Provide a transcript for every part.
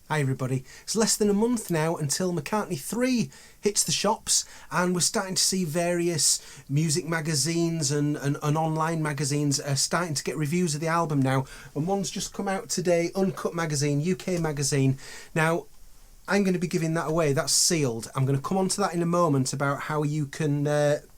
Hi everybody. It's less than a month now until McCartney III hits the shops, and we're starting to see various music magazines and online magazines starting to get reviews of the album now, and one's just come out today, Uncut magazine, UK magazine. Now I'm going to be giving that away. That's sealed. I'm going to come on to that in a moment about how you can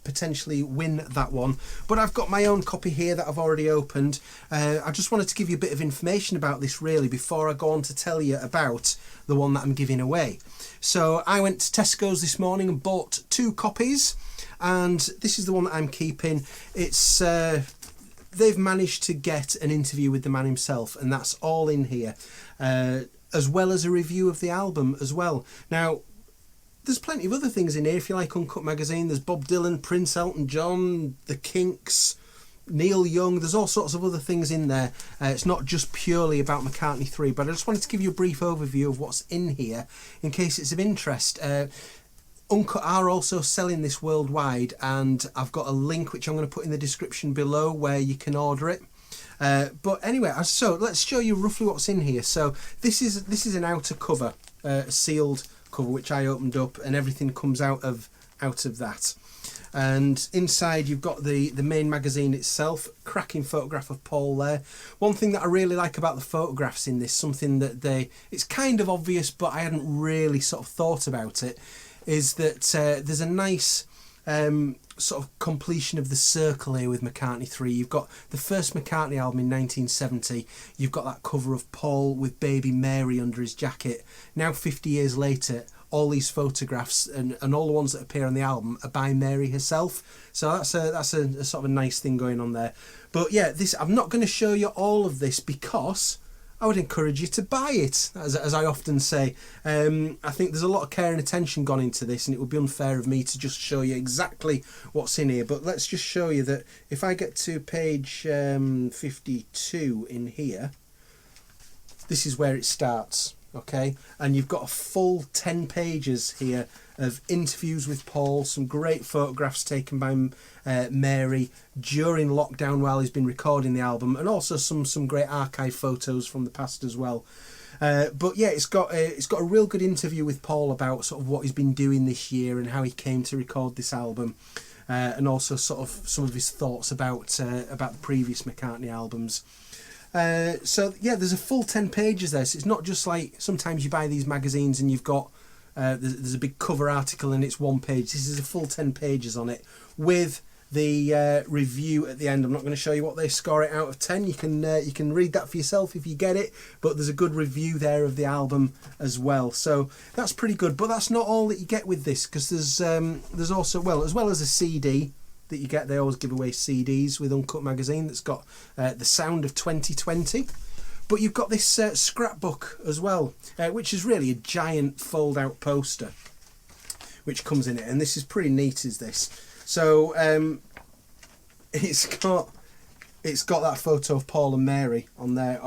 potentially win that one. But I've got my own copy here that I've already opened. I just wanted to give you a bit of information about this really before I go on to tell you about the one that I'm giving away. So I went to Tesco's this morning and bought 2 copies, and this is the one that I'm keeping. It's they've managed to get an interview with the man himself, and that's all in here. As well as a review of the album as well. Now, there's plenty of other things in here. If you like Uncut magazine, there's Bob Dylan, Prince, Elton John, The Kinks, Neil Young. There's all sorts of other things in there. It's not just purely about McCartney III, but I just wanted to give you a brief overview of what's in here in case it's of interest. Uncut are also selling this worldwide, and I've got a link which I'm going to put in the description below where you can order it. But anyway, so let's show you roughly what's in here. So this is an outer cover, a sealed cover which I opened up, and everything comes out of that. And inside you've got the main magazine itself. Cracking photograph of Paul there. One thing that I really like about the photographs in this, something that it's kind of obvious but I hadn't really sort of thought about it, is that there's a nice sort of completion of the circle here with McCartney III. You've got the first McCartney album in 1970. You've got that cover of Paul with baby Mary under his jacket. Now 50 years later, all these photographs and all the ones that appear on the album are by Mary herself. So that's a sort of a nice thing going on there. But yeah, I'm not going to show you all of this because I would encourage you to buy it, as I often say. I think there's a lot of care and attention gone into this, and it would be unfair of me to just show you exactly what's in here. But let's just show you that if I get to page 52 in here, this is where it starts, okay? And you've got a full 10 pages here of interviews with Paul, some great photographs taken by Mary during lockdown while he's been recording the album, and also some great archive photos from the past as well. But yeah, it's got a real good interview with Paul about sort of what he's been doing this year and how he came to record this album, and also sort of some of his thoughts about the previous McCartney albums. So yeah, there's a full 10 pages there. So it's not just like sometimes you buy these magazines and you've got there's a big cover article and it's one page. This is a full 10 pages on it with the review at the end. I'm not going to show you what they score it out of 10. You can read that for yourself if you get it, but there's a good review there of the album as well. So that's pretty good. But that's not all that you get with this, because there's also, well, as well as a CD that you get, they always give away CDs with Uncut magazine that's got the sound of 2020. But you've got this scrapbook as well, which is really a giant fold-out poster which comes in it, and this is pretty neat, is this. So it's got that photo of Paul and Mary on there,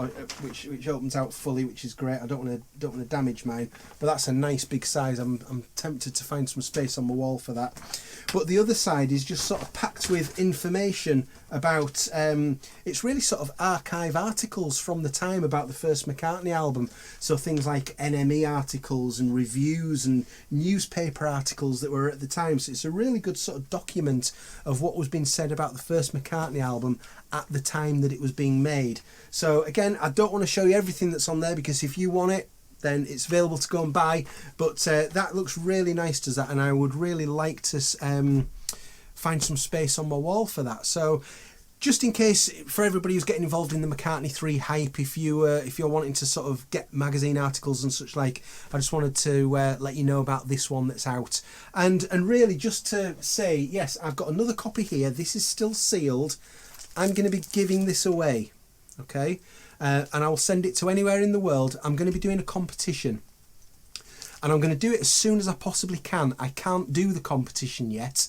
which opens out fully, which is great. I don't want to damage mine, but that's a nice big size. I'm tempted to find some space on my wall for that. But the other side is just sort of packed with information about, it's really sort of archive articles from the time about the first McCartney album. So things like NME articles and reviews and newspaper articles that were at the time. So it's a really good sort of document of what was being said about the first McCartney album at the time that it was being made. So again, I don't want to show you everything that's on there, because if you want it, then it's available to go and buy. But that looks really nice, does that? And I would really like to find some space on my wall for that. So just in case, for everybody who's getting involved in the McCartney III hype, if you're wanting to sort of get magazine articles and such like, I just wanted to let you know about this one that's out. And really just to say, yes, I've got another copy here. This is still sealed. I'm going to be giving this away, okay? And I will send it to anywhere in the world. I'm going to be doing a competition, and I'm going to do it as soon as I possibly can. I can't do the competition yet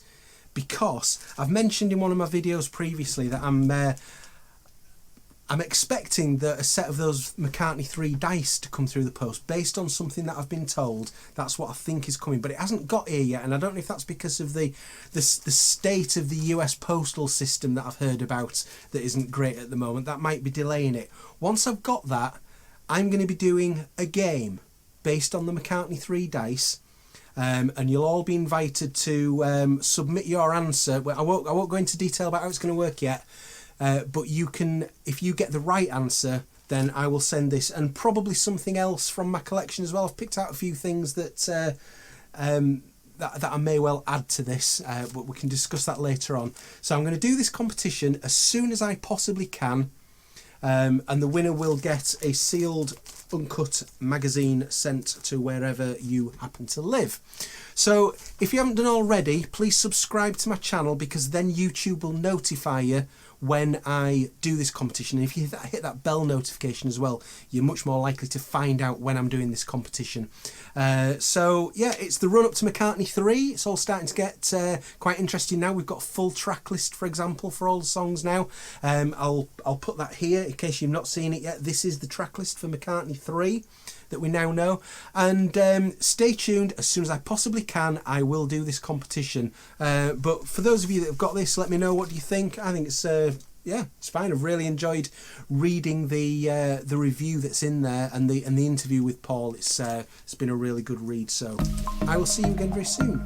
because I've mentioned in one of my videos previously that I'm expecting a set of those McCartney III dice to come through the post based on something that I've been told. That's what I think is coming, but it hasn't got here yet, and I don't know if that's because of the state of the US postal system that I've heard about that isn't great at the moment. That might be delaying it. Once I've got that, I'm going to be doing a game. based on the McCartney III dice. And you'll all be invited to submit your answer. Well, I won't go into detail about how it's going to work yet, but you can, if you get the right answer, then I will send this and probably something else from my collection as well. I've picked out a few things that I may well add to this, but we can discuss that later on. So I'm going to do this competition as soon as I possibly can, and the winner will get a sealed Uncut magazine sent to wherever you happen to live. So if you haven't done already, please subscribe to my channel, because then YouTube will notify you when I do this competition. And if you hit that bell notification as well, you're much more likely to find out when I'm doing this competition. So yeah, it's the run up to McCartney III. It's all starting to get quite interesting now. We've got a full track list, for example, for all the songs now. I'll put that here in case you've not seen it yet. This is the track list for McCartney III that we now know. And stay tuned. As soon as I possibly can, I will do this competition. But for those of you that have got this, let me know, what do you think? I think it's yeah, it's fine. I've really enjoyed reading the review that's in there, and the interview with Paul. It's been a really good read. So I will see you again very soon.